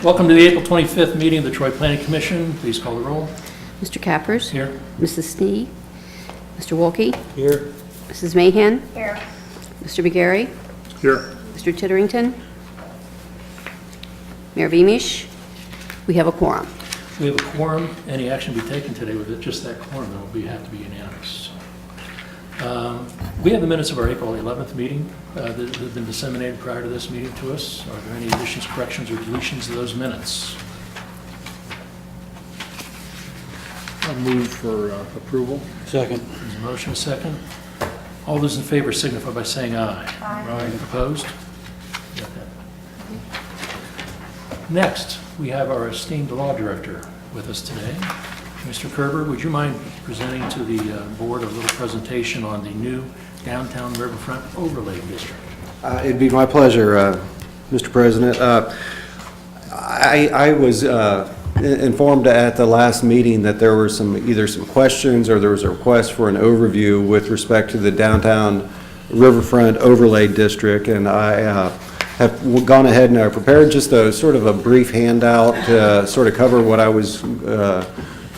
Welcome to the April 25th meeting of the Troy Planning Commission. Please call the roll. Mr. Cappers. Here. Mrs. Snee. Mr. Wolke. Here. Mrs. Mahan. Here. Mr. McGarry. Here. Mr. Titterington. Mayor Vimish. We have a quorum. We have a quorum. Any action be taken today with it, just that quorum, it will have to be unanimous. We have the minutes of our April 11th meeting that have been disseminated prior to this meeting to us. Are there any additions, corrections, or deletions to those minutes? I'll move for approval. Second. There's a motion, a second. All those in favor signify by saying aye. Aye. Opposed? Got that. Next, we have our esteemed law director with us today. Mr. Kerber, would you mind presenting to the board a little presentation on the new downtown riverfront overlay district? It'd be my pleasure, Mr. President. I was informed at the last meeting that there were either some questions or there was a request for an overview with respect to the downtown riverfront overlay district, and I have gone ahead and prepared just a sort of a brief handout to sort of cover what I was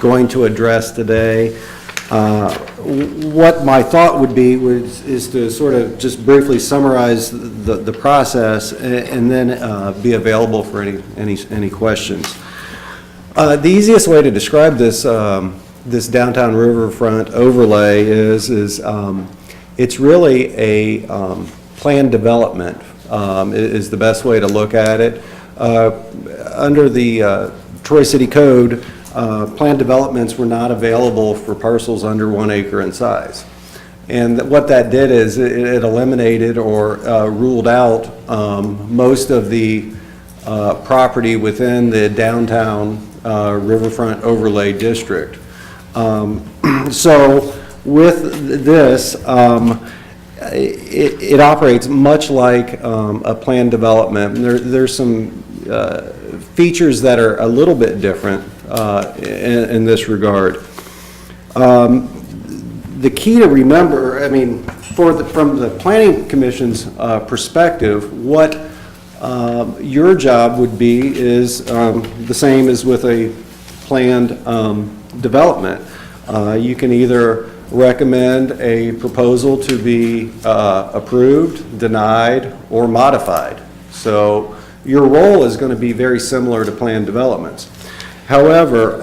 going to address today. What my thought would be is to sort of just briefly summarize the process and then be available for any questions. The easiest way to describe this this downtown riverfront overlay is it's really a planned development is the best way to look at it. Under the Troy City Code, planned developments were not available for parcels under 1 acre in size. And what that did is it eliminated or ruled out most of the property within the downtown riverfront overlay district. So with this, it operates much like a planned development. There's some features that are a little bit different in this regard. The key to remember, I mean, from the Planning Commission's perspective, what your job would be is the same as with a planned development. You can either recommend a proposal to be approved, denied, or modified. So your role is going to be very similar to planned developments. However,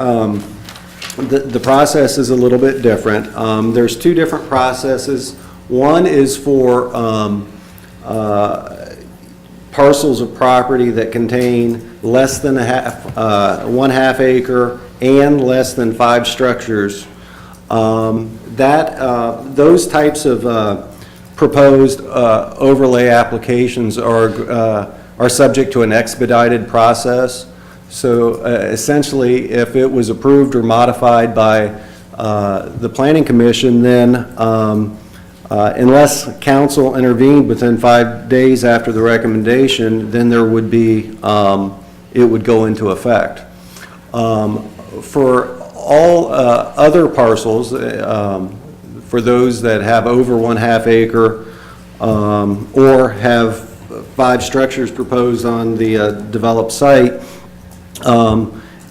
the process is a little bit different. There's two different processes. One is for parcels of property that contain less than 1/2 acre and less than 5 structures. Those types of proposed overlay applications are subject to an expedited process. So essentially, if it was approved or modified by the Planning Commission, then unless council intervened within 5 days after the recommendation, then there would be, it would go into effect. For all other parcels, for those that have over 1/2 acre or have 5 structures proposed on the developed site,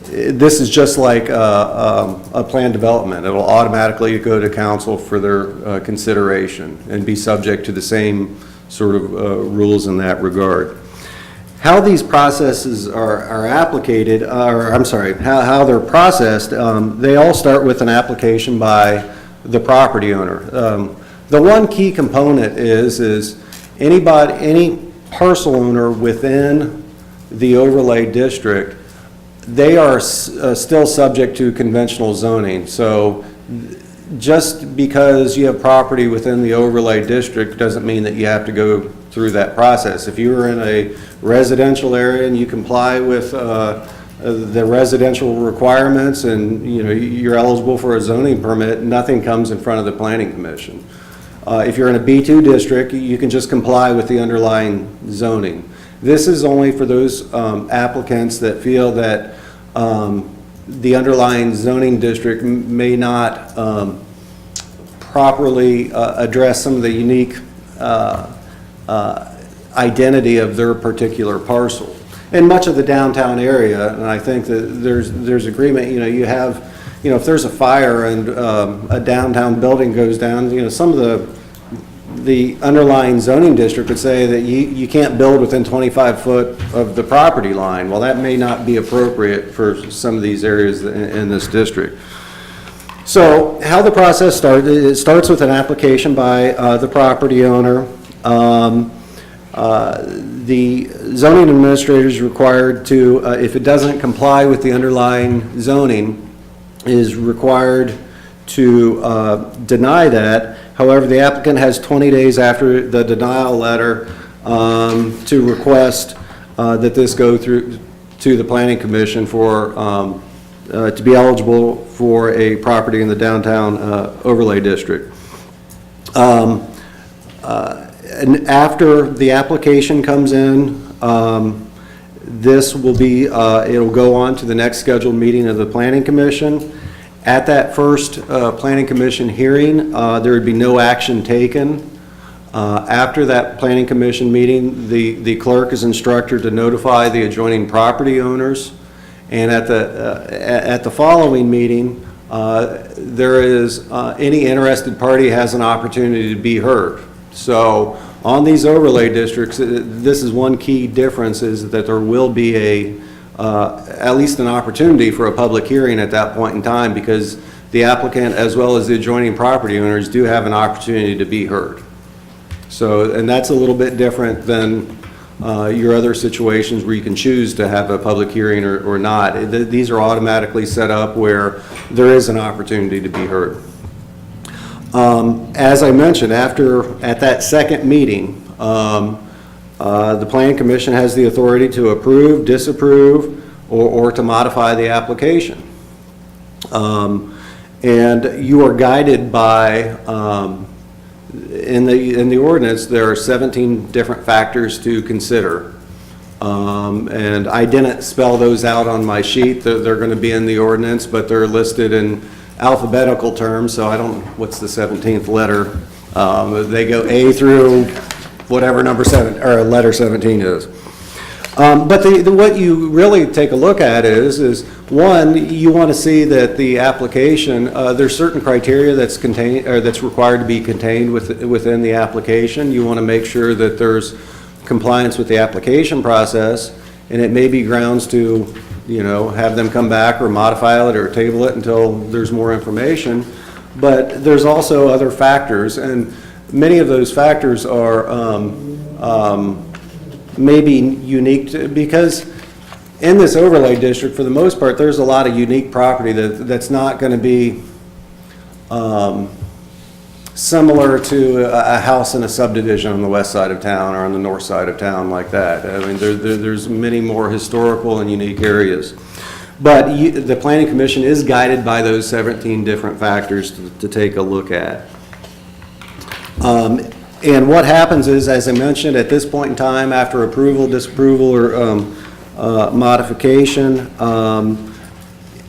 this is just like a planned development. It'll automatically go to council for their consideration and be subject to the same sort of rules in that regard. How these processes are applicated, or I'm sorry, how they're processed, they all start with an application by the property owner. The one key component is any parcel owner within the overlay district, they are still subject to conventional zoning. So just because you have property within the overlay district doesn't mean that you have to go through that process. If you are in a residential area and you comply with the residential requirements and you're eligible for a zoning permit, nothing comes in front of the Planning Commission. If you're in a B2 district, you can just comply with the underlying zoning. This is only for those applicants that feel that the underlying zoning district may not properly address some of the unique identity of their particular parcel. in much of the downtown area, and I think that there's agreement, you have, if there's a fire and a downtown building goes down, some of the underlying zoning district would say that you can't build within 25 foot of the property line. Well, that may not be appropriate for some of these areas in this district. So how the process starts, it starts with an application by the property owner. The zoning administrator is required to, if it doesn't comply with the underlying zoning, is required to deny that. However, the applicant has 20 days after the denial letter to request that this go through to the Planning Commission for, to be eligible for a property in the downtown overlay district. And after the application comes in, this will be, it'll go on to the next scheduled meeting of the Planning Commission. At that first Planning Commission hearing, there would be no action taken. After that Planning Commission meeting, the clerk is instructed to notify the adjoining property owners. And at the following meeting, there is, any interested party has an opportunity to be heard. So on these overlay districts, this is one key difference, is that there will be at least an opportunity for a public hearing at that point in time, because the applicant as well as the adjoining property owners do have an opportunity to be heard. So, and that's a little bit different than your other situations where you can choose to have a public hearing or not. These are automatically set up where there is an opportunity to be heard. As I mentioned, at that second meeting, the Planning Commission has the authority to approve, disapprove, or to modify the application. And you are guided by, in the ordinance, there are 17 different factors to consider. And I didn't spell those out on my sheet. They're going to be in the ordinance, but they're listed in alphabetical terms, so I don't, what's the 17th letter? They go A through whatever number 7, or letter 17 is. But what you really take a look at is one, you want to see that the application, there's certain criteria that's contained, or that's required to be contained within the application. You want to make sure that there's compliance with the application process, and it may be grounds to, have them come back or modify it or table it until there's more information. But there's also other factors, and many of those factors are maybe unique because in this overlay district, for the most part, there's a lot of unique property that's not going to be similar to a house in a subdivision on the west side of town or on the north side of town like that. I mean, there's many more historical and unique areas. But the Planning Commission is guided by those 17 different factors to take a look at. And what happens is, as I mentioned, at this point in time, after approval, disapproval, or modification,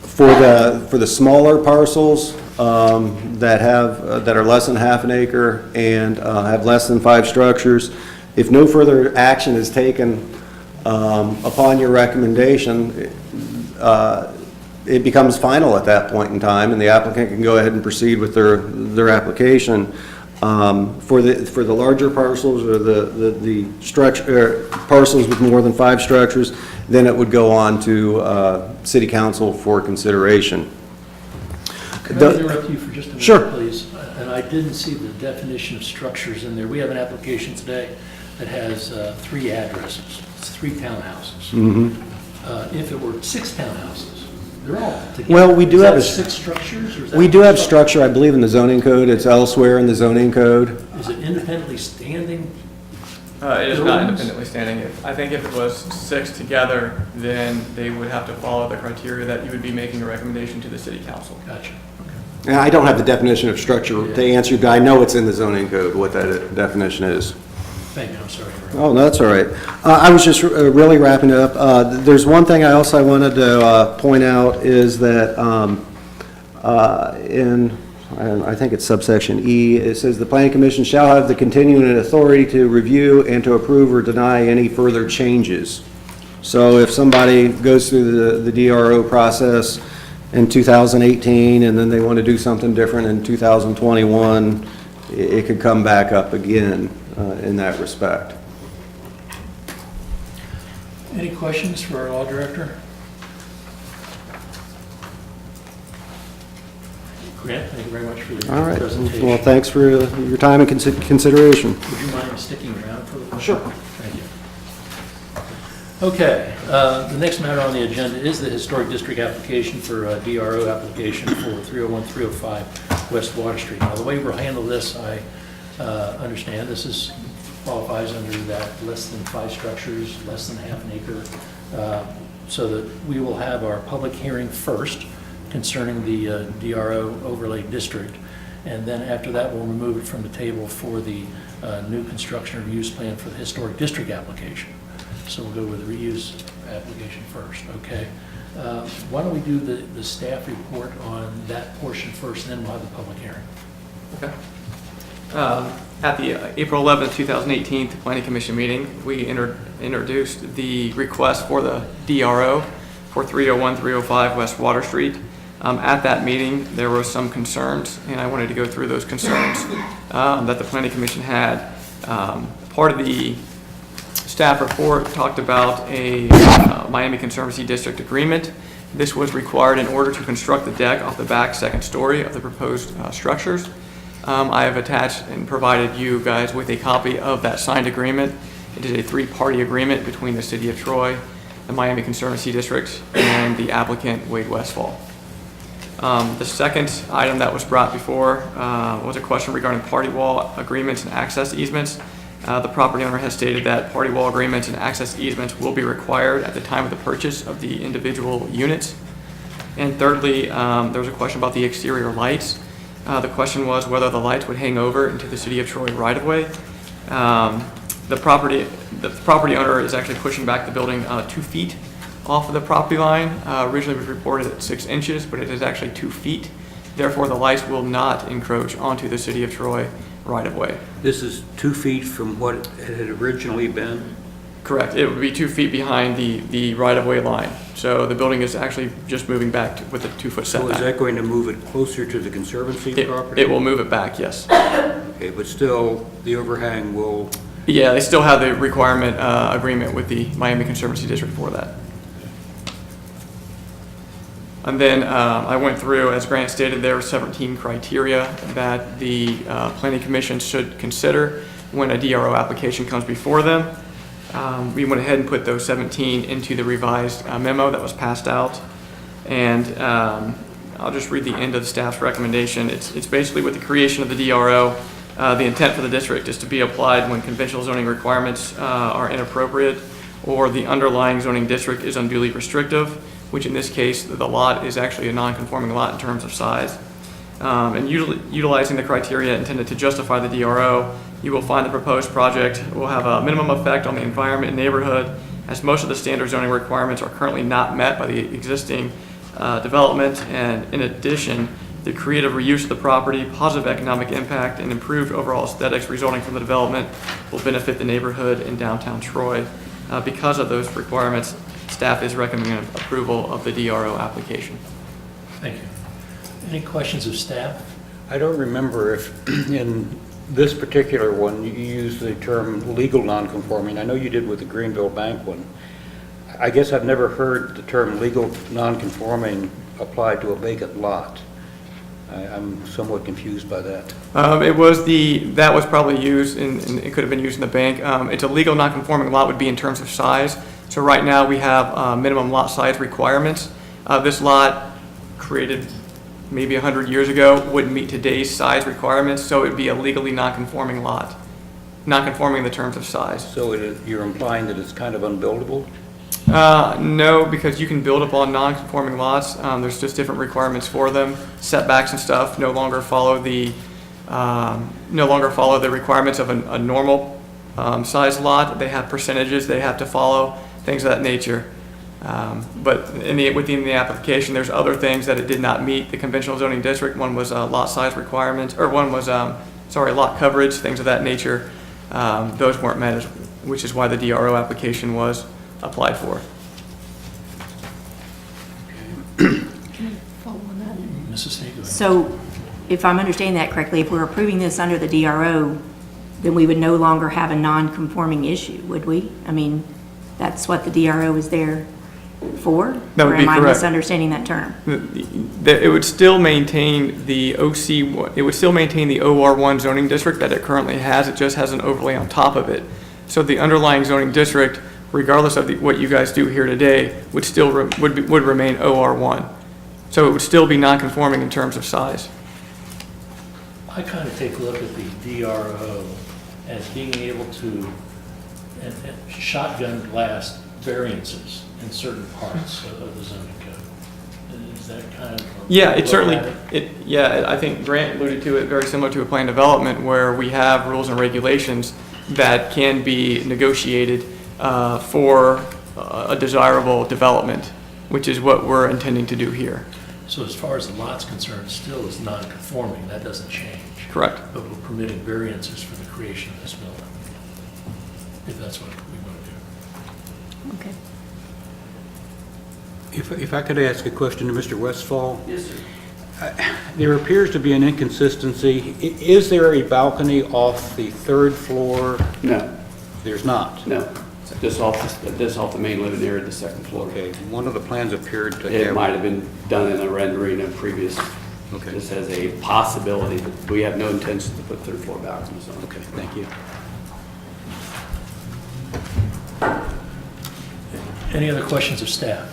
for the smaller parcels that are less than half an acre and have less than 5 structures, if no further action is taken upon your recommendation, it becomes final at that point in time, and the applicant can go ahead and proceed with their application. For the larger parcels or the structure parcels with more than 5 structures, then it would go on to City Council for consideration. Can I interrupt you for just a minute, Sure. please? And I didn't see the definition of structures in there. We have an application today that has 3 addresses. It's 3 townhouses. Mm-hmm. If it were 6 townhouses, they're all together. Well, we do Is have that a- 6 structures? Or is that We do have structure? structure, I believe, in the zoning code. It's elsewhere in the zoning code. Is it independently standing? It is not Buildings? independently standing. I think if it was 6 together, then they would have to follow the criteria that you would be making a recommendation to the city council. Gotcha. And I don't have the definition of structure to answer you, but I know it's in the zoning code, what that definition is. Thank you, I'm sorry. Oh, no, that's all right. I was just really wrapping it up. There's one thing I wanted to point out is that I think it's subsection E, it says the Planning Commission shall have the continuing authority to review and to approve or deny any further changes. So if somebody goes through the DRO process in 2018, and then they want to do something different in 2021, it could come back up again in that respect. Any questions for our law director? Grant, thank you very much for All your right. presentation. Well, thanks for your time and consideration. Would you mind sticking around for the? Sure. Thank you. Okay, the next matter on the agenda is the Historic District application for a DRO application for 301-305 West Water Street. Now, the way we're handling this, I understand this qualifies under that less than 5 structures, less than half an acre, so that we will have our public hearing first concerning the DRO overlay district, and then after that, we'll remove it from the table for the new construction or use plan for the Historic District application. So we'll go with the reuse application first, okay? Why don't we do the staff report on that portion first, and then we'll have the public hearing. Okay. At the April 11th, 2018 Planning Commission meeting, we introduced the request for the DRO for 301-305 West Water Street. At that meeting, there were some concerns, and I wanted to go through those concerns that the Planning Commission had. Part of the staff report talked about a Miami Conservancy District agreement. This was required in order to construct the deck off the back second story of the proposed structures. I have attached and provided you guys with a copy of that signed agreement. It is a 3-party agreement between the City of Troy, the Miami Conservancy District, and the applicant, Wade Westfall. The second item that was brought before was a question regarding party wall agreements and access easements. The property owner has stated that party wall agreements and access easements will be required at the time of the purchase of the individual units. And thirdly, there was a question about the exterior lights. The question was whether the lights would hang over into the City of Troy right-of-way. The property owner is actually pushing back the building 2 feet off of the property line. Originally it was reported at 6 inches, but it is actually 2 feet. Therefore, the lights will not encroach onto the City of Troy right-of-way. This is 2 feet from what it had originally been? Correct. It would be 2 feet behind the right-of-way line. So the building is actually just moving back with a 2-foot So is setback. that going to move it closer to the Conservancy property? It will move it back, yes. Okay, but still, the overhang will, Yeah, they still have the requirement agreement with the Miami Conservancy District for that. And then I went through, as Grant stated, there are 17 criteria that the Planning Commission should consider when a DRO application comes before them. We went ahead and put those 17 into the revised memo that was passed out. And I'll just read the end of the staff's recommendation. It's basically with the creation of the DRO, the intent for the district is to be applied when conventional zoning requirements are inappropriate or the underlying zoning district is unduly restrictive, which in this case, the lot is actually a non-conforming lot in terms of size. And utilizing the criteria intended to justify the DRO, you will find the proposed project will have a minimum effect on the environment and neighborhood, as most of the standard zoning requirements are currently not met by the existing development. And in addition, the creative reuse of the property, positive economic impact, and improved overall aesthetics resulting from the development will benefit the neighborhood in downtown Troy. Because of those requirements, staff is recommending approval of the DRO application. Thank you. Any questions of staff? I don't remember if in this particular one, you used the term legal nonconforming. I know you did with the Greenville Bank one. I guess I've never heard the term legal nonconforming applied to a vacant lot. I'm somewhat confused by that. That was probably used, and it could have been used in the bank. It's a legal non-conforming lot would be in terms of size. So right now we have minimum lot size requirements. This lot created maybe 100 years ago wouldn't meet today's size requirements, so it would be a legally non-conforming lot, non-conforming in the terms of size. So you're implying that it's kind of unbuildable? No, because you can build upon non-conforming lots. There's just different requirements for them. Setbacks and stuff no longer follow the requirements of a normal size lot. They have percentages they have to follow, things of that nature. But within the application, there's other things that it did not meet the conventional zoning district. One was lot size requirements, or one was lot coverage, things of that nature. Those weren't met, which is why the DRO application was applied for. Mrs. Sneed, go ahead. So if I'm understanding that correctly, if we're approving this under the DRO, then we would no longer have a non-conforming issue, would we? I mean, that's what the DRO is there for? That would be Or am I correct. misunderstanding that term? It would still maintain the it would still maintain the OR1 zoning district that it currently has, it just has an overlay on top of it. So the underlying zoning district, regardless of what you guys do here today, would still, would remain OR1. So it would still be non-conforming in terms of size. I kind of take a look at the DRO as being able to and shotgun blast variances in certain parts of the zoning code. Is that kind of? Yeah, it look certainly, at it? I think Grant alluded to it, very similar to a plan development where we have rules and regulations that can be negotiated for a desirable development, which is what we're intending to do here. So as far as the lot's concerned, it still is non-conforming, that doesn't change. Correct. But we're permitting variances for the creation of this building, if that's what we want to do. Okay. If I could ask a question to Mr. Westfall? Yes, sir. There appears to be an inconsistency. Is there a balcony off the third floor? No, There's not. no, just off the main living area, the second floor. Okay, one of the plans appeared to have... It might have been done in a rendering of previous, Okay. just as a possibility, but we have no intention to put third floor balconies on. Okay, thank you. Any other questions of staff?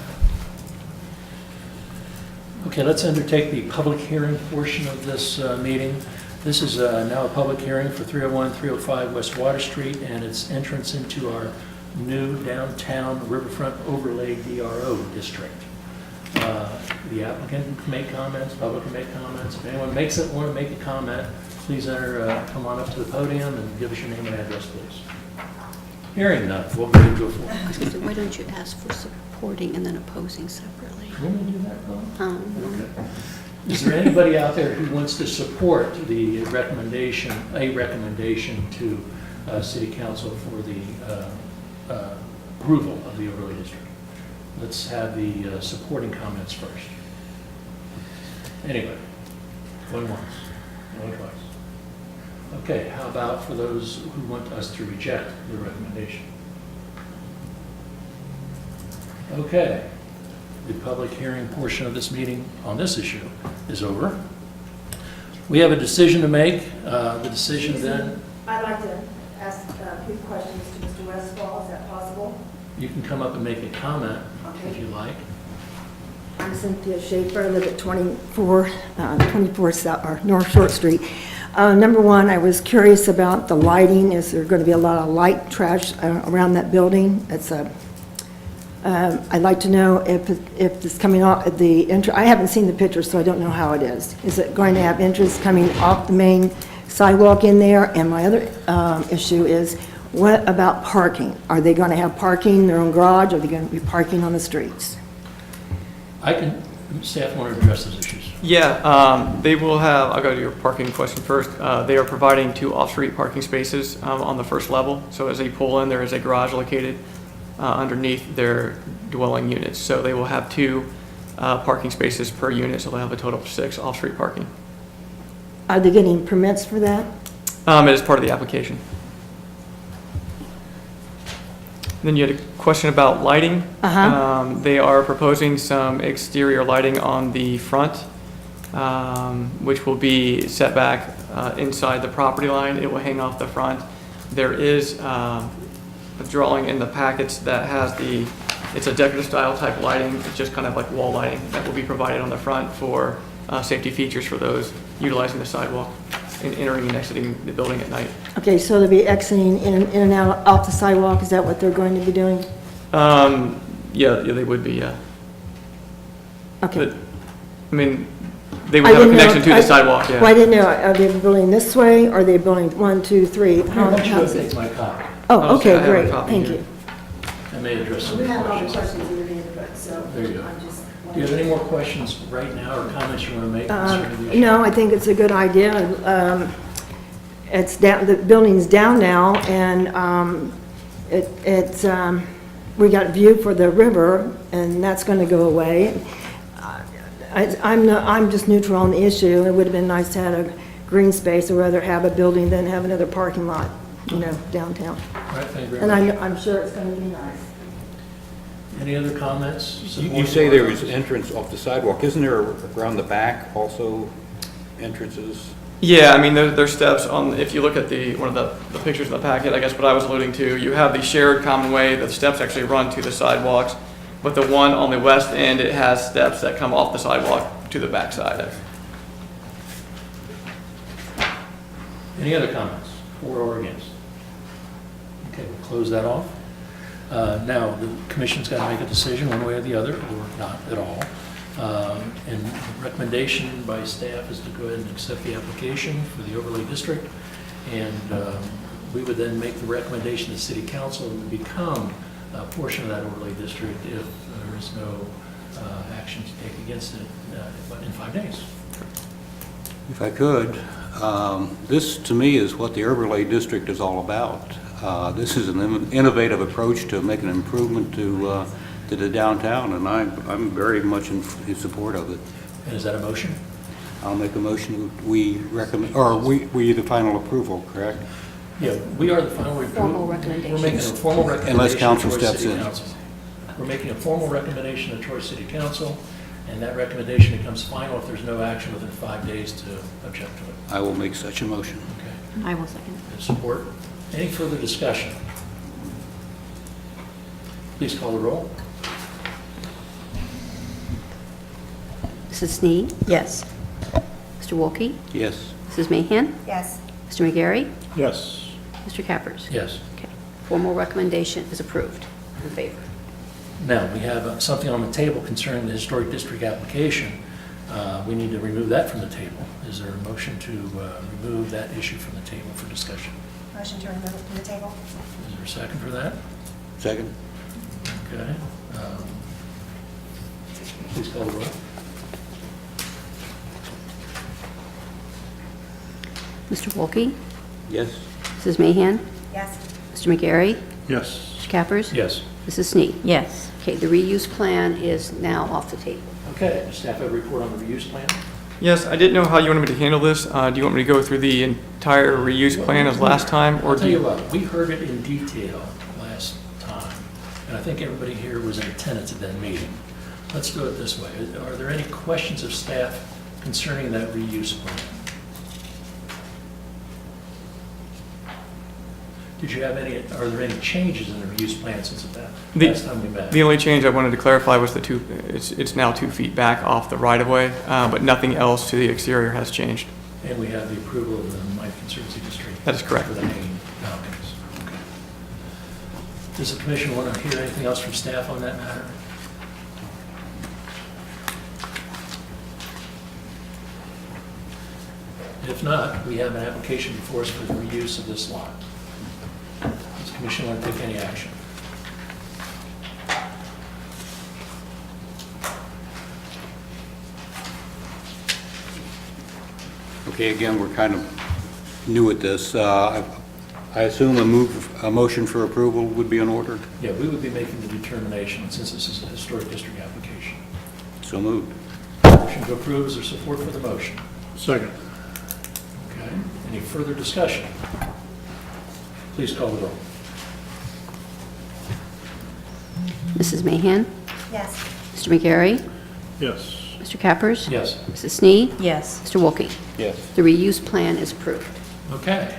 Okay, let's undertake the public hearing portion of this meeting. This is now a public hearing for 301, 305 West Water Street and its entrance into our new downtown riverfront overlay DRO district. The applicant can make comments, public can make comments. If anyone want to make a comment, please come on up to the podium and give us your name and address, please. Hearing none, we'll go forward. I was going to say, why don't you ask for supporting and then opposing separately? Can we do that, Bob? Okay. Is there anybody out there who wants to support the recommendation, to City Council for the approval of the overlay district? Let's have the supporting comments first. Anybody? Going once, going twice. Okay, how about for those who want us to reject the recommendation? Okay. The public hearing portion of this meeting on this issue is over. We have a decision to make. The decision then, I'd like to ask a few questions to Mr. Westfall. Is that possible? you can come up and make a comment if you like. I'm Cynthia Schaefer. I live at 24 South, or North Short Street. Number one, I was curious about the lighting. Is there going to be a lot of light trash around that building? I'd like to know if it's coming off the entrance. I haven't seen the picture, so I don't know how it is. Is it going to have entrance coming off the main sidewalk in there? And my other issue is, what about parking? Are they going to have parking in their own garage? Or are they going to be parking on the streets? Staff want to address those issues. Yeah, they will have, I'll go to your parking question first. They are providing 2 off-street parking spaces on the first level. So as they pull in, there is a garage located underneath their dwelling units. So they will have 2 parking spaces per unit, so they'll have a total of 6 off-street parking. Are they getting permits for that? It is part of the application. Then you had a question about lighting. They are proposing some exterior lighting on the front, which will be set back inside the property line. It will hang off the front. There is a drawing in the packets that has it's a decorative style type lighting. It's just kind of like wall lighting that will be provided on the front for safety features for those utilizing the sidewalk and entering and exiting the building at night. Okay, so they'll be exiting in and out off the sidewalk. Is that what they're going to be doing? Yeah, they would be, yeah. Okay. But, I mean, they would have a connection to the sidewalk, yeah. Well, I didn't know, are they building this way, or are they building 1, 2, 3? Why don't you go take my copy? Oh, Okay, I okay, have a great, copy thank here. you. I may address some We have all the questions. questions in your handbook, so There you go. I'm just... Do you have any more questions right now or comments you want to make concerning the issue? No, I think it's a good idea. It's down, the building's down now, and we got view for the river, and that's going to go away. I'm just neutral on the issue. It would have been nice to have a green space, or rather have a building than have another parking lot, downtown. All right, thank you very And much. I'm sure it's going to be nice. Any other comments? You say there was entrance off the sidewalk. Isn't there around the back also entrances? Yeah, I mean, there's steps on, if you look at one of the pictures in the packet, I guess what I was alluding to, you have the shared common way, the steps actually run to the sidewalks, but the one on the west end, it has steps that come off the sidewalk to the backside. Any other comments, for or against? Okay, we'll close that off. Now, the commission's got to make a decision one way or the other, or not at all. And the recommendation by staff is to go ahead and accept the application for the overlay district. And we would then make the recommendation to city council to become a portion of that overlay district if there is no action to take against it in 5 days. If I could, this to me is what the overlay district is all about. This is an innovative approach to make an improvement to the downtown, and I'm very much in support of it. And is that a motion? I'll make a motion, we recommend, or we the final approval, correct? Yeah, we are the final. Formal We're making a recommendations. formal recommendation. Unless council to Troy steps City in. Council. We're making a formal recommendation to Troy City Council, and that recommendation becomes final if there's no action within 5 days to object to it. I will make such a motion. Okay. I will second. And support. Any further discussion? Please call the roll. Mrs. Sneed? Yes. Mr. Wolke? Yes. Mrs. Mahan? Yes. Mr. McGarry? Yes. Mr. Cappers? Yes. Okay. Formal recommendation is approved. In favor. Now, we have something on the table concerning the historic district application. We need to remove that from the table. Is there a motion to remove that issue from the table for discussion? Motion to remove it from the table. Is there a second for that? Second? Okay. Please call the roll. Mr. Wolke? Yes. Mrs. Mahan? Yes. Mr. McGarry? Yes. Mr. Cappers? Yes. Mrs. Sneed? Yes. Okay, the reuse plan is now off the table. Okay, does staff have a report on the reuse plan? Yes, I didn't know how you wanted me to handle this. Do you want me to go through the entire reuse plan as last time, or I'll do tell you you? what, we heard it in detail last time, and I think everybody here was in attendance at that meeting. Let's do it this way. Are there any questions of staff concerning that reuse plan? Did you have any, are there any changes in the reuse plan since the last time we met? The only change I wanted to clarify was it's now 2 feet back off the right-of-way, but nothing else to the exterior has changed. And we have the approval of the Mike Conservancy District. That is correct. For the main balconies. Okay. Does the commission want to hear anything else from staff on that matter? If not, we have an application before us for the reuse of this lot. Does the commission want to take any action? Okay, again, we're kind of new at this. I assume a motion for approval would be in order? Yeah, we would be making the determination since this is a historic district application. So moved. Motion to approve, is there support for the motion? Second. Okay, any further discussion? Please call the roll. Mrs. Mahan? Yes. Mr. McGarry? Yes. Mr. Cappers? Yes. Mrs. Sneed? Yes. Mr. Wolke? Yes. The reuse plan is approved. Okay.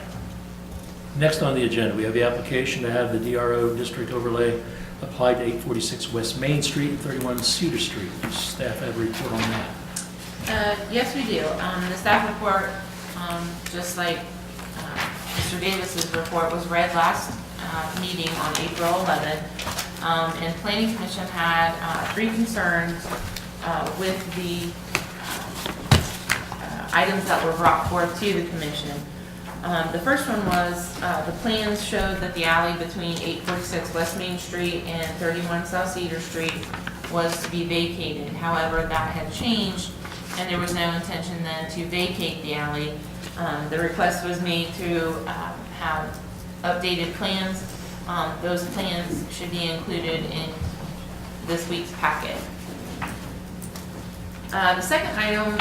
Next on the agenda, we have the application to have the DRO district overlay applied to 846 West Main Street and 31 Cedar Street. Does staff have a report on that? Yes, we do. The staff report, just like Mr. Davis's report, was read last meeting on April 11th. And Planning Commission had 3 concerns with the items that were brought forth to the commission. The first one was the plans showed that the alley between 846 West Main Street and 31 South Cedar Street was to be vacated. However, that had changed, and there was no intention then to vacate the alley. The request was made to have updated plans. Those plans should be included in this week's packet. The second item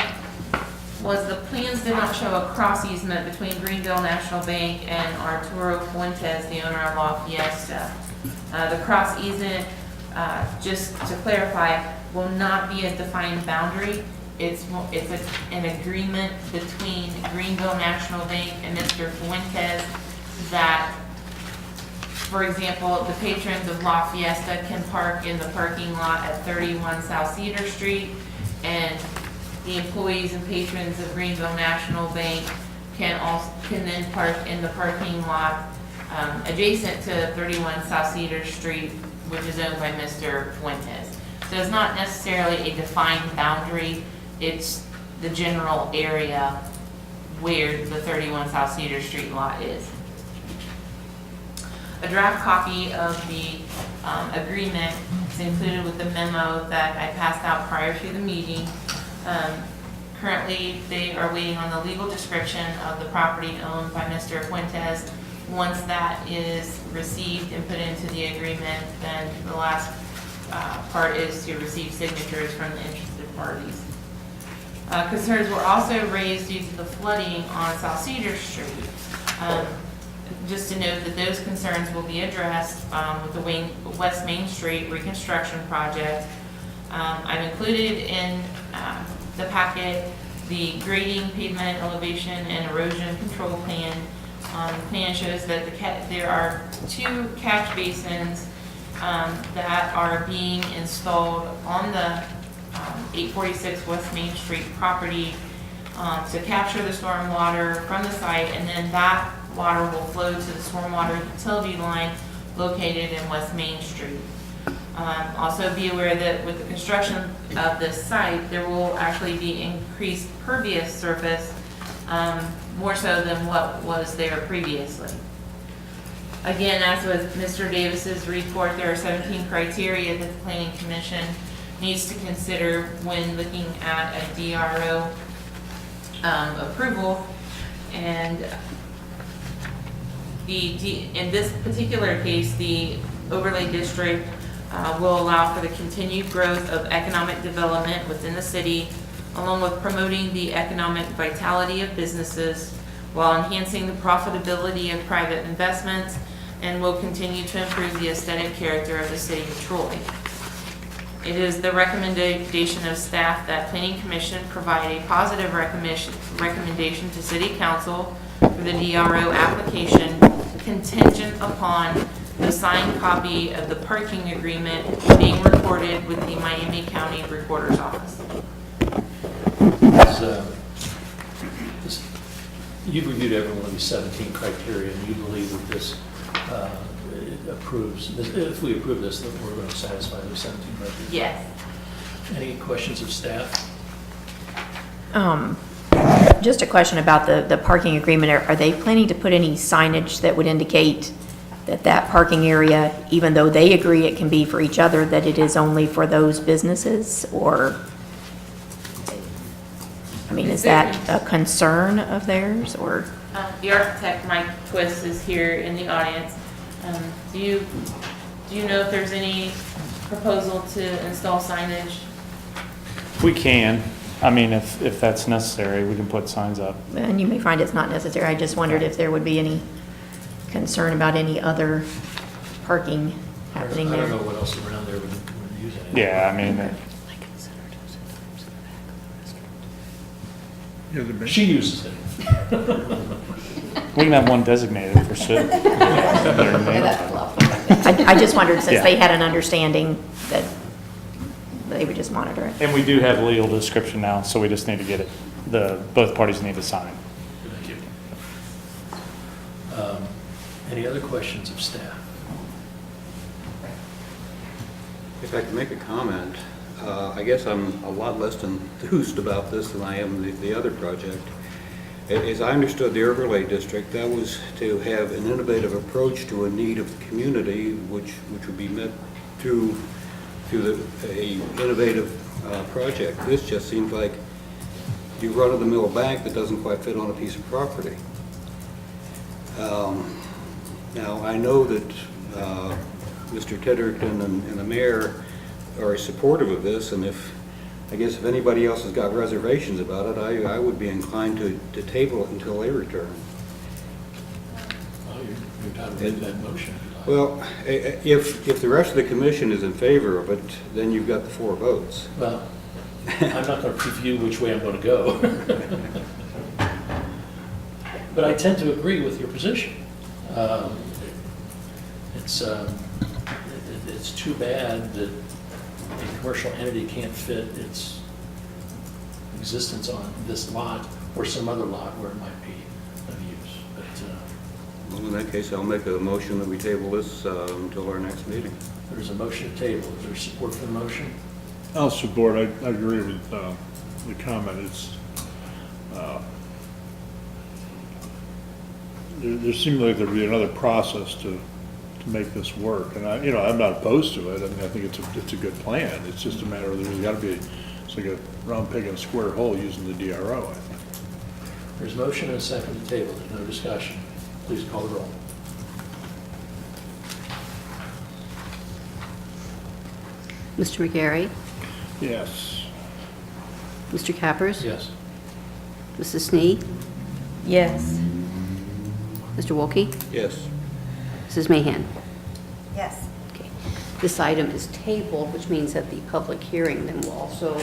was the plans did not show a cross easement between Greenville National Bank and Arturo Fuentes, the owner of La Fiesta. The cross easement, just to clarify, will not be a defined boundary. It's an agreement between Greenville National Bank and Mr. Fuentes that, for example, the patrons of La Fiesta can park in the parking lot at 31 South Cedar Street, and the employees and patrons of Greenville National Bank can then park in the parking lot adjacent to 31 South Cedar Street, which is owned by Mr. Fuentes. So it's not necessarily a defined boundary, it's the general area where the 31 South Cedar Street lot is. A draft copy of the agreement is included with the memo that I passed out prior to the meeting. Currently, they are waiting on the legal description of the property owned by Mr. Fuentes. Once that is received and put into the agreement, then the last part is to receive signatures from the interested parties. Concerns were also raised due to the flooding on South Cedar Street. Just to note that those concerns will be addressed with the West Main Street reconstruction project. I've included in the packet the grading, pavement elevation, and erosion control plan. The plan shows that there are 2 catch basins that are being installed on the 846 West Main Street property to capture the storm water from the site, and then that water will flow to the stormwater utility line located in West Main Street. Also be aware that with the construction of this site, there will actually be increased pervious surface, more so than what was there previously. Again, as with Mr. Davis's report, there are 17 criteria that the Planning Commission needs to consider when looking at a DRO approval. And in this particular case, the overlay district will allow for the continued growth of economic development within the city, along with promoting the economic vitality of businesses while enhancing the profitability of private investments, and will continue to improve the aesthetic character of the city of Troy. It is the recommendation of staff that Planning Commission provide a positive recommendation to City Council for the DRO application contingent upon the signed copy of the parking agreement being recorded with the Miami County Recorder's Office. You've reviewed every one of these 17 criteria, and you believe that this approves, if we approve this, that we're going to satisfy those 17 criteria? Yes. Any questions of staff? Just a question about the parking agreement. Are they planning to put any signage that would indicate that that parking area, even though they agree it can be for each other, that it is only for those businesses? Or, I mean, is that a concern of theirs, or? The architect, Mike Twist, is here in the audience. Do you know if there's any proposal to install signage? We can. I mean, if that's necessary, we can put signs up. And you may find it's not necessary. I just wondered if there would be any concern about any other parking happening I there. don't know what else around there would use it. Yeah, I mean, She uses it. we can have one designated for sure. I just wondered, since Yeah. they had an understanding that they would just monitor it. And we do have legal description now, so we just need to get it, both parties need to sign. Thank you. Any other questions of staff? If I could make a comment, I guess I'm a lot less enthused about this than I am the other project. As I understood the overlay district, that was to have an innovative approach to a need of the community, which would be met through a innovative project. This just seems like you run-of-the-mill bank that doesn't quite fit on a piece of property. Now, I know that Mr. Tedderton and the mayor are supportive of this, and if I guess if anybody else has got reservations about it, I would be inclined to table it until they return. Well, you're entitled to make that motion. if you like. Well, if the rest of the commission is in favor of it, then you've got the 4 votes. Well, I'm not going to preview which way I'm going to go. But I tend to agree with your position. It's too bad that a commercial entity can't fit its existence on this lot or some other lot where it might be of use. But Well, in that case, I'll make a motion that we table this until our next meeting. there's a motion to table. Is there support for the motion? I'll support, I agree with the comment. It's, there seems like there'd be another process to make this work. And I'm not opposed to it. I mean, I think it's a good plan. It's just a matter of there's got to be, it's like a round peg in a square hole using the DRO, I think. There's a motion and a second to table. There's no discussion. Please call the roll. Mr. McGarry? Yes. Mr. Cappers? Yes. Mrs. Snee? Yes. Mr. Wolke? Yes. Mrs. Mahan? Yes. Okay. This item is tabled, which means that the public hearing then will also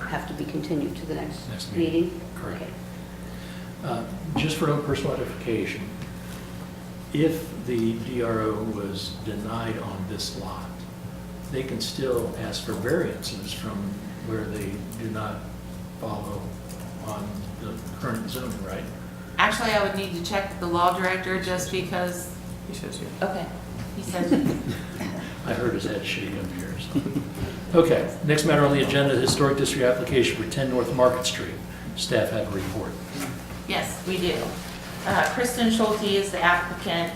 have to be continued to the next Next meeting? meeting. Correct. Okay. Just for own personal edification, if the DRO was denied on this lot, they can still ask for variances from where they do not follow on the current zoning, right? Actually, I would need to check with the law director just because, He says yes. okay, he says it. I heard his head shake up here. So. Okay, next matter on the agenda, historic district application for 10 North Market Street. Staff have a report. Yes, we do. Kristen Schulte is the applicant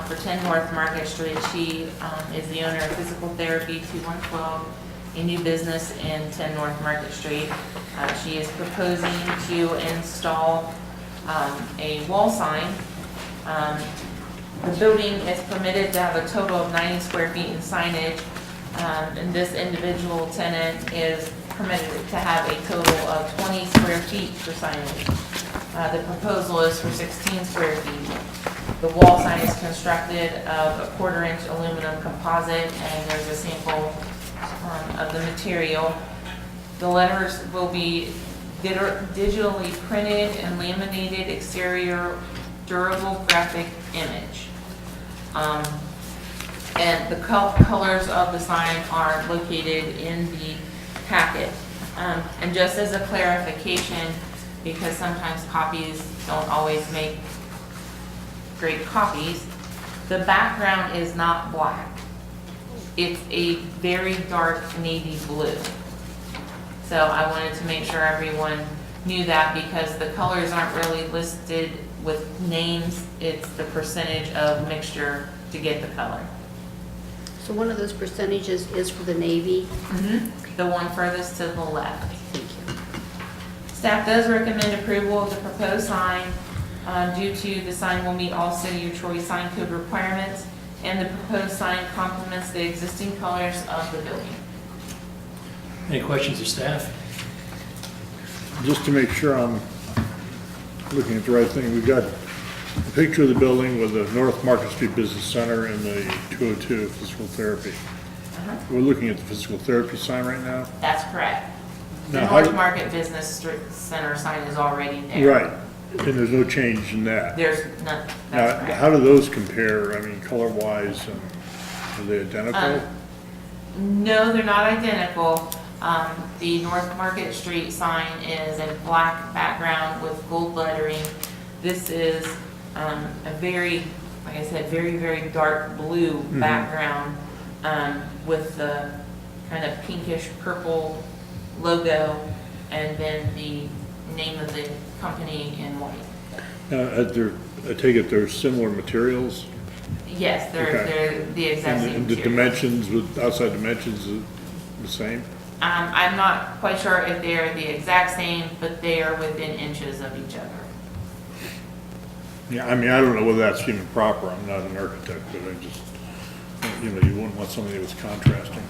for 10 North Market Street. She is the owner of Physical Therapy 2112, a new business in 10 North Market Street. She is proposing to install a wall sign. The building is permitted to have a total of 90 square feet in signage, and this individual tenant is permitted to have a total of 20 square feet for signage. The proposal is for 16 square feet. The wall sign is constructed of a 1/4-inch aluminum composite, and there's a sample of the material. The letters will be digitally printed and laminated exterior durable graphic image. And the colors of the sign are located in the packet. And just as a clarification, because sometimes copies don't always make great copies, the background is not black. It's a very dark navy blue. So I wanted to make sure everyone knew that because the colors aren't really listed with names. It's the percentage of mixture to get the color. So one of those percentages is for the Navy? The one furthest to the left. Thank you. Staff does recommend approval of the proposed sign due to the sign will meet all City of Troy sign code requirements, and the proposed sign complements the existing colors of the building. Any questions of staff? Just to make sure I'm looking at the right thing, we've got a picture of the building with the North Market Street Business Center and the 202 physical therapy. We're looking at the physical therapy sign right now? That's correct. The Now, how North do- Market Business Center sign is already there. Right, and there's no change in that. There's none, Now, that's correct. how do those compare, I mean, color-wise, and are they identical? No, they're not identical. The North Market Street sign is a black background with gold lettering. This is a very, like I said, very, very dark blue background with the kind of pinkish purple logo and then the name of the company in white. I take it they're similar materials? Yes, they're Okay. the exact same And the material. dimensions, with outside dimensions, are the same? I'm not quite sure if they're the exact same, but they are within inches of each other. Yeah, I mean, I don't know whether that's even proper, I'm not an architect, but I just, you wouldn't want something that was contrasting.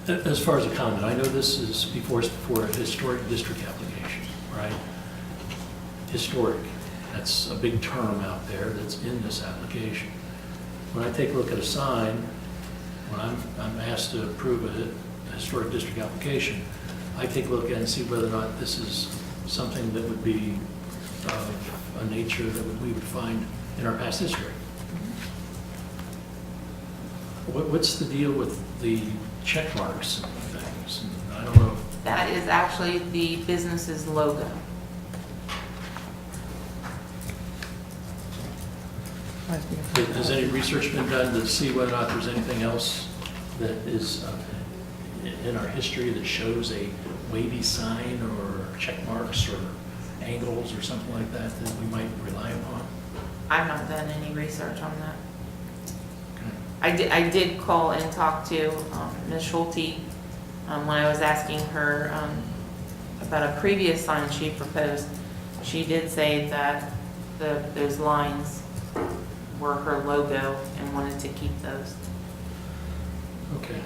As far as a comment, I know this is before a historic district application, right? Historic, that's a big term out there that's in this application. When I take a look at a sign, when I'm asked to approve a historic district application, I take a look at it and see whether or not this is something that would be of a nature that we would find in our past history. What's the deal with the check marks and things? And I don't know. That is actually the business's logo. Has any research been done to see whether or not there's anything else that is in our history that shows a wavy sign or check marks or angles or something like that that we might rely upon? I've not done any research on that. Okay. I did call and talk to Ms. Schulte when I was asking her about a previous sign she proposed. She did say that those lines were her logo and wanted to keep those. Okay.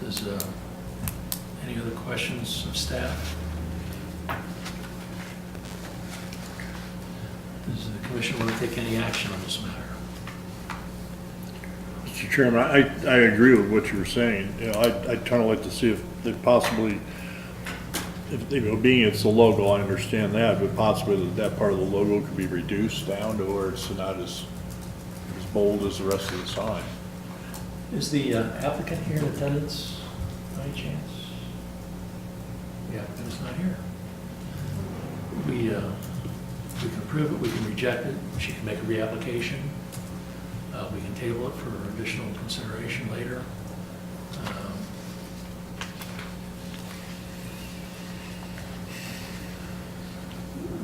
Does any other questions of staff? Does the commission want to take any action on this matter? Mr. Chairman, I agree with what you were saying. You know, I'd kind of like to see if they possibly, if, you know, being it's the logo, I understand that, but possibly that part of the logo could be reduced down to where it's not as bold as the rest of the sign. Is the applicant here in attendance by any chance? The applicant is not here. We can approve it, we can reject it, she can make a reapplication. We can table it for additional consideration later.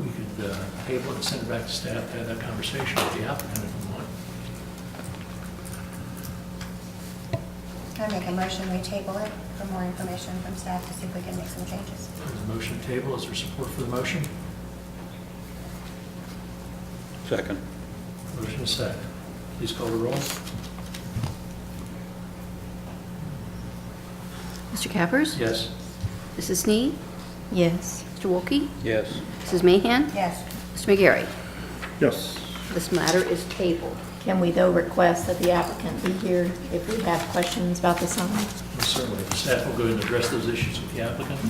We could table it and send it back to staff to have that conversation with the applicant if we want. I make a motion, we table it for more information from staff to see if we can make some changes. There's a motion to table. Is there support for the motion? Second. Motion is second. Please call the roll. Mr. Cappers? Yes. Mrs. Sneed? Yes. Mr. Wolke? Yes. Mrs. Mahan? Yes. Mr. McGarry? Yes. This matter is tabled. Can we though request that the applicant be here if we have questions about the sign? Well, certainly. The staff will go ahead and address those issues with the applicant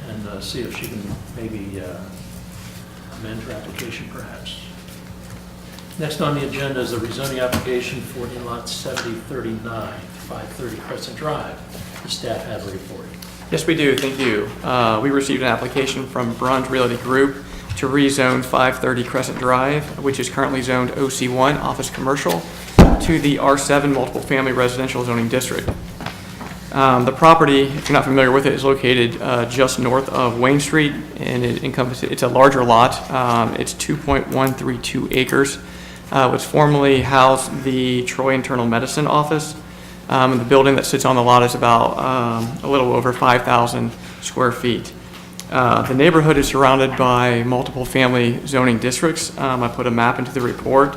and see if she can maybe amend her application perhaps. Next on the agenda is a rezoning application for in lot 7039, 530 Crescent Drive. The staff have a report. Yes, we do. Thank you. We received an application from Bruns Realty Group to rezone 530 Crescent Drive, which is currently zoned OC1, Office Commercial, to the R7 Multiple Family Residential Zoning District. The property, if you're not familiar with it, is located just north of Wayne Street, and it encompasses, it's a larger lot. It's 2.132 acres, which formerly housed the Troy Internal Medicine Office. And the building that sits on the lot is about a little over 5,000 square feet. The neighborhood is surrounded by multiple family zoning districts. I put a map into the report.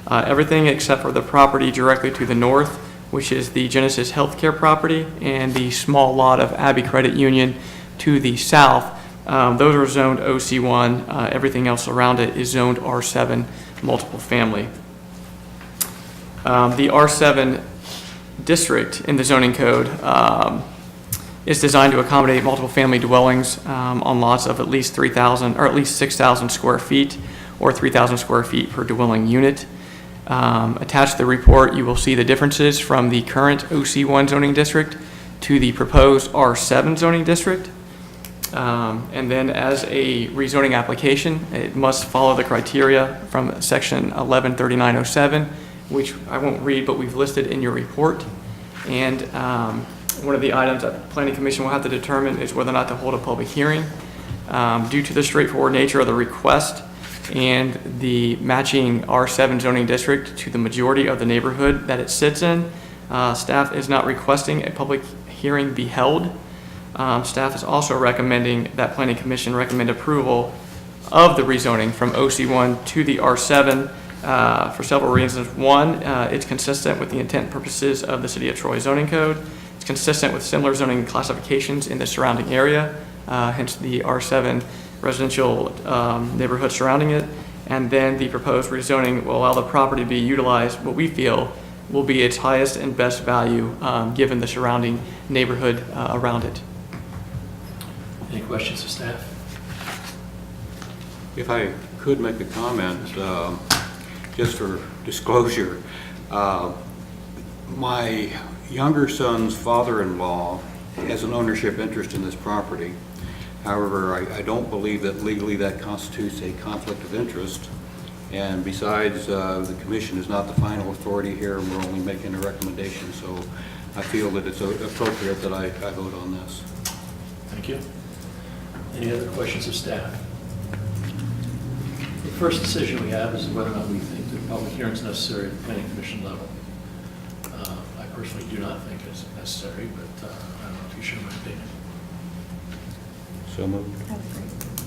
Everything except for the property directly to the north, which is the Genesis Healthcare property, and the small lot of Abbey Credit Union to the south. Those are zoned OC1. Everything else around it is zoned R7 multiple family. The R7 district in the zoning code is designed to accommodate multiple family dwellings on lots of at least 3,000 or at least 6,000 square feet or 3,000 square feet per dwelling unit. Attached to the report, you will see the differences from the current OC1 zoning district to the proposed R7 zoning district. And then as a rezoning application, it must follow the criteria from section 113907, which I won't read, but we've listed in your report. And one of the items that the Planning Commission will have to determine is whether or not to hold a public hearing. Due to the straightforward nature of the request and the matching R7 zoning district to the majority of the neighborhood that it sits in, staff is not requesting a public hearing be held. Staff is also recommending that Planning Commission recommend approval of the rezoning from OC1 to the R7 for several reasons. One, it's consistent with the intent and purposes of the City of Troy zoning code. It's consistent with similar zoning classifications in the surrounding area, hence the R7 residential neighborhood surrounding it. And then the proposed rezoning will allow the property to be utilized, what we feel will be its highest and best value, given the surrounding neighborhood around it. Any questions of staff? If I could make a comment, just for disclosure, my younger son's father-in-law has an ownership interest in this property. However, I don't believe that legally that constitutes a conflict of interest. And besides, the commission is not the final authority here, and we're only making a recommendation. So I feel that it's appropriate that I vote on this. Thank you. Any other questions of staff? The first decision we have is whether or not we think that public hearing is necessary at the planning commission level. I personally do not think it's necessary, but I don't know if you share my opinion. So moved.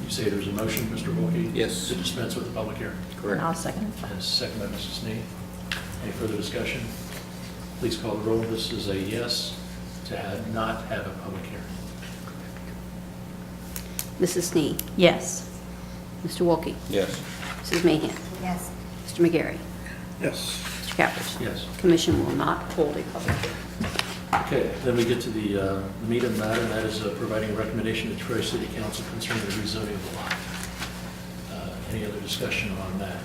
You say there's a motion, Mr. Wilkie? Yes. To dispense with the public hearing. And I'll second it. And second by Mrs. Snee. Any further discussion? Please call the roll. This is a yes to not have a public hearing. Mrs. Snee. Yes. Mr. Wolke. Yes. Mrs. Mahan. Yes. Mr. McGarry. Yes. Mr. Cappers. Yes. Commission will not hold a public hearing. Okay, then we get to the meat of the matter, and that is providing a recommendation to Troy City Council concerning the rezoning of the lot. Any other discussion on that?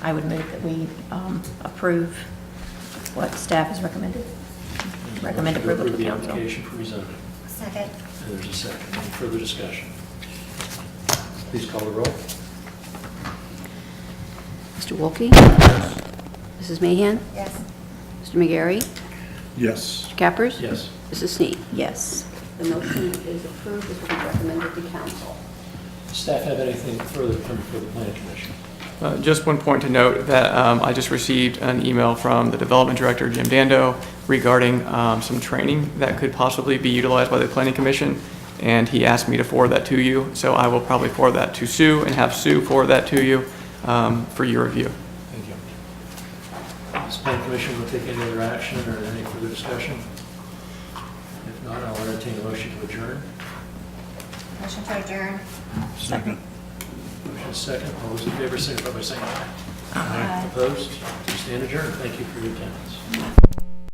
I would move that we approve what staff has recommended. Recommend approval to the council. application for rezoning. Second. And there's a second. Any further discussion? Please call the roll. Mr. Wolke. Mrs. Mahan. Yes. Mr. McGarry. Yes. Mr. Cappers. Yes. Mrs. Snee. Yes. The motion is approved. This will be recommended to council. Does staff have anything further to come before the planning commission? Just one point to note that I just received an email from the development director, Jim Dando, regarding some training that could possibly be utilized by the planning commission, and he asked me to forward that to you. So I will probably forward that to Sue and have Sue forward that to you for your review. Thank you. Does the planning commission will take any other action or any further discussion? If not, I'll entertain a motion to adjourn. Motion to adjourn. Second. Motion second. All those in favor, signify by saying aye. Aye. Opposed? We stand adjourned. Thank you for your attendance.